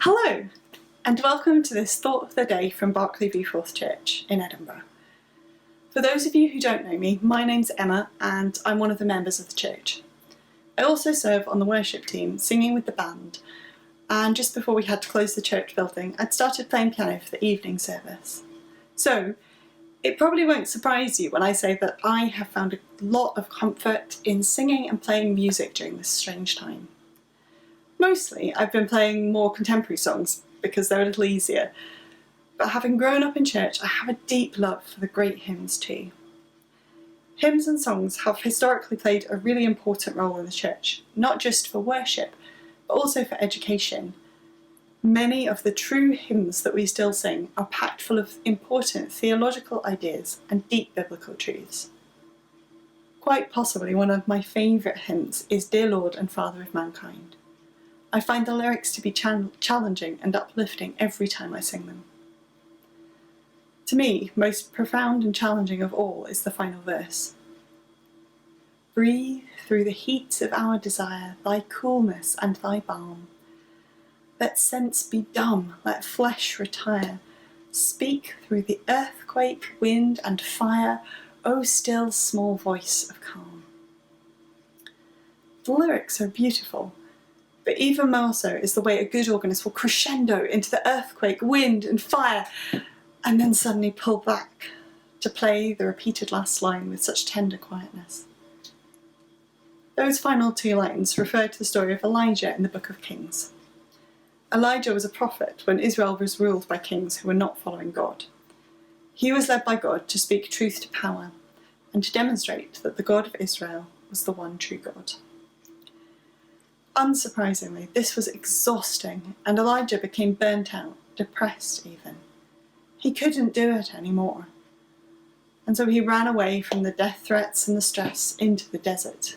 Hello, and welcome to this Thought of the Day from Barclay Viewforth Church in Edinburgh. For those of you who don't know me, my name's Emma and I'm one of the members of the church. I also serve on the worship team, singing with the band, and just before we had to close the church building, I'd started playing piano for the evening service. So, it probably won't surprise you when I say that I have found a lot of comfort in singing and playing music during this strange time. Mostly, I've been playing more contemporary songs because they're a little easier, but having grown up in church, I have a deep love for the great hymns too. Hymns and songs have historically played a really important role in the church, not just for worship, but also for education. Many of the true hymns that we still sing are packed full of important theological ideas and deep biblical truths. Quite possibly one of my favourite hymns is Dear Lord and Father of Mankind. I find the lyrics to be challenging and uplifting every time I sing them. To me, most profound and challenging of all is the final verse. Breathe through the heat of our desire thy coolness and thy balm. Let sense be dumb, let flesh retire. Speak through the earthquake, wind and fire, O still small voice of calm. The lyrics are beautiful, but even more so is the way a good organist will crescendo into the earthquake, wind and fire, and then suddenly pull back to play the repeated last line with such tender quietness. Those final two lines refer to the story of Elijah in the Book of Kings. Elijah was a prophet when Israel was ruled by kings who were not following God. He was led by God to speak truth to power and to demonstrate that the God of Israel was the one true God. Unsurprisingly, this was exhausting, and Elijah became burnt out, depressed even. He couldn't do it anymore, and so he ran away from the death threats and the stress into the desert.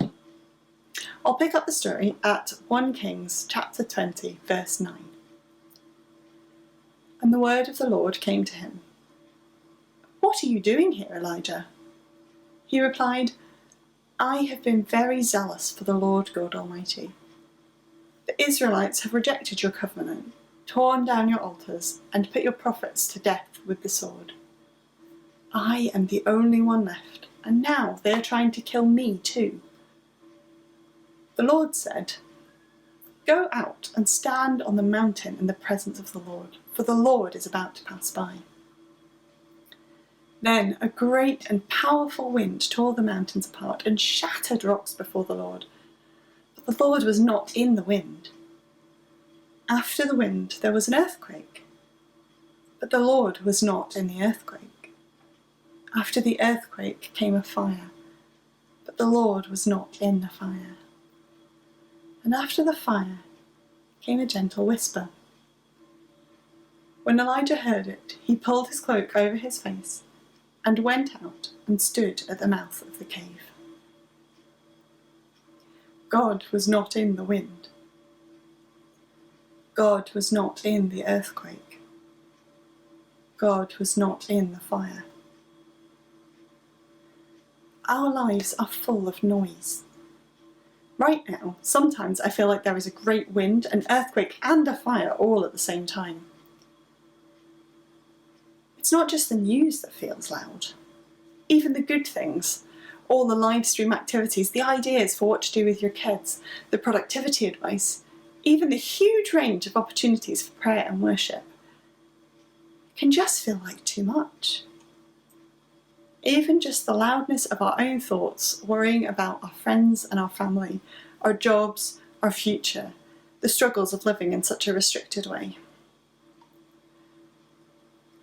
I'll pick up the story at 1 Kings chapter 20, verse 9. And the word of the Lord came to him. What are you doing here, Elijah? He replied, I have been very zealous for the Lord God Almighty. The Israelites have rejected your covenant, torn down your altars, and put your prophets to death with the sword. I am the only one left, and now they are trying to kill me too. The Lord said, Go out and stand on the mountain in the presence of the Lord, for the Lord is about to pass by. Then a great and powerful wind tore the mountains apart and shattered rocks before the Lord. But the Lord was not in the wind. After the wind there was an earthquake, but the Lord was not in the earthquake. After the earthquake came a fire, but the Lord was not in the fire. And after the fire came a gentle whisper. When Elijah heard it, he pulled his cloak over his face and went out and stood at the mouth of the cave. God was not in the wind. God was not in the earthquake. God was not in the fire. Our lives are full of noise. Right now, sometimes I feel like there is a great wind, an earthquake and a fire all at the same time. It's not just the news that feels loud. Even the good things, all the live stream activities, the ideas for what to do with your kids, the productivity advice, even the huge range of opportunities for prayer and worship, can just feel like too much. Even just the loudness of our own thoughts, worrying about our friends and our family, our jobs, our future, the struggles of living in such a restricted way.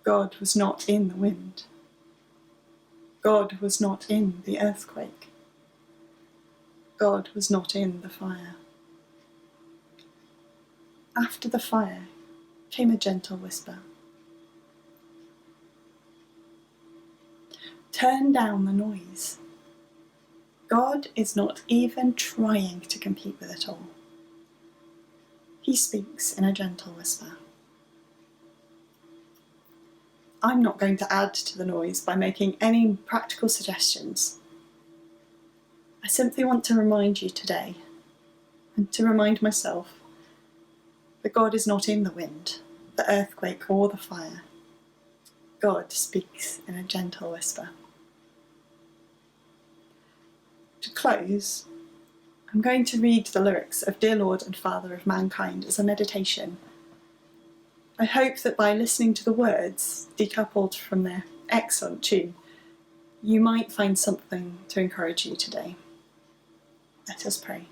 God was not in the wind. God was not in the earthquake. God was not in the fire. After the fire came a gentle whisper. Turn down the noise. God is not even trying to compete with it all. He speaks in a gentle whisper. I'm not going to add to the noise by making any practical suggestions. I simply want to remind you today, and to remind myself, that God is not in the wind, the earthquake or the fire. God speaks in a gentle whisper. To close, I'm going to read the lyrics of Dear Lord and Father of Mankind as a meditation. I hope that by listening to the words, decoupled from their excellent tune, you might find something to encourage you today. Let us pray.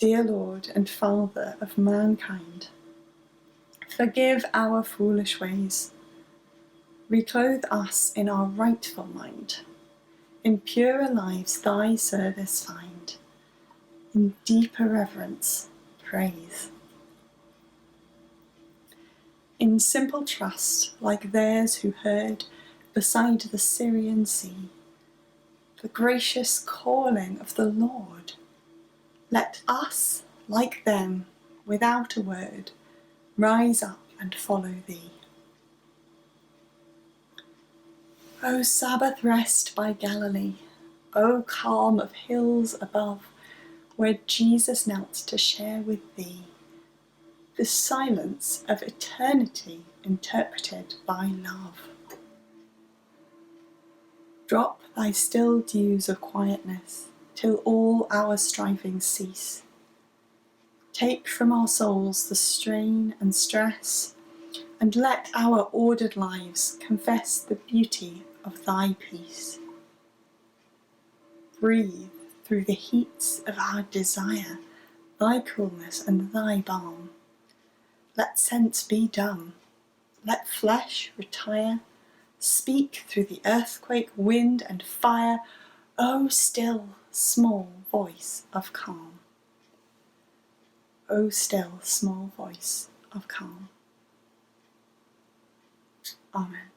Dear Lord and Father of mankind, forgive our foolish ways. Reclothe us in our rightful mind. In purer lives thy service find. In deeper reverence, praise. In simple trust, like theirs who heard beside the Syrian sea, the gracious calling of the Lord, let us, like them, without a word, rise up and follow thee. O Sabbath rest by Galilee, O calm of hills above, where Jesus knelt to share with thee the silence of eternity interpreted by love. Drop thy still dews of quietness till all our strivings cease. Take from our souls the strain and stress, and let our ordered lives confess the beauty of thy peace. Breathe through the heats of our desire thy coolness and thy balm. Let sense be dumb, let flesh retire. Speak through the earthquake, wind and fire, O still, small voice of calm. O still, small voice of calm. Amen.